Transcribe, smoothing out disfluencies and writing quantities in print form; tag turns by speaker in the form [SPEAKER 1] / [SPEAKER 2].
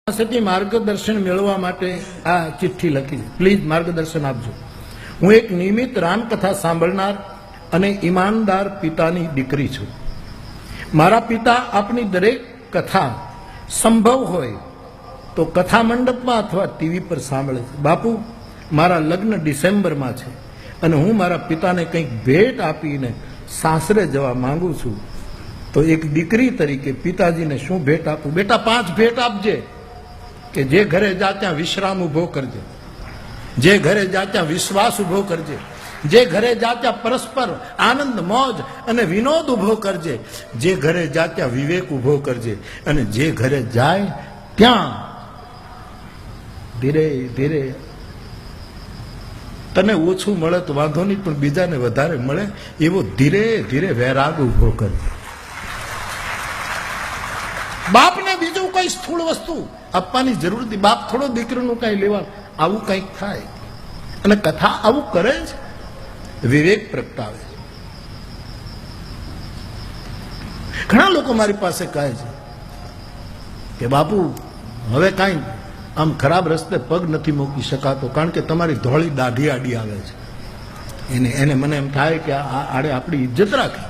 [SPEAKER 1] પાસેથી માર્ગદર્શન મેળવવા માટે આ ચિઠ્ઠી લખી. પ્લીઝ માર્ગદર્શન આપજો. હું એક નિયમિત રામકથા સાંભળનાર અને ઈમાનદાર પિતાની દીકરી છું. મારા પિતા આપની દરેક કથા સંભવ હોય તો કથા મંડપમાં અથવા ટીવી પર સાંભળે છે. બાપુ, મારા લગ્ન ડિસેમ્બરમાં છે અને હું મારા પિતાને કંઈક ભેટ આપીને સાસરે જવા માંગુ છું. તો એક દીકરી તરીકે પિતાજીને શું ભેટ આપું? બેટા, 5 ભેટ આપજે કે જે ઘરે જા ત્યાં વિશ્રામ ઉભો કરજે, જે ઘરે જા ત્યાં વિશ્વાસ ઉભો કરજે, જે ઘરે જા ત્યાં પરસ્પર આનંદ મોજ અને વિનોદ ઉભો કરજે, જે ઘરે જા ત્યાં વિવેક ઉભો કરજે, અને જે ઘરે જાય ત્યાં ધીરે ધીરે તને ઓછું મળે તો વાંધો નહીં, પણ બીજાને વધારે મળે એવો ધીરે ધીરે વૈરાગ ઉભો કરજે. બાપને બીજું કઈ સ્થૂળ વસ્તુ આપવાની જરૂર નથી. બાપ થોડો દીકરીનું કઈ લેવા, આવું કંઈક થાય. અને કથા આવું કરે છે, વિવેક પ્રગટાવે છે. ઘણા લોકો મારી પાસે કહે છે કે બાપુ, હવે કાંઈ આમ ખરાબ રસ્તે પગ નથી મૂકી શકાતો, કારણ કે તમારી ધોળી દાઢી આડી આવે છે. એને મને એમ થાય કે આડે આપણી ઇજ્જત રાખે.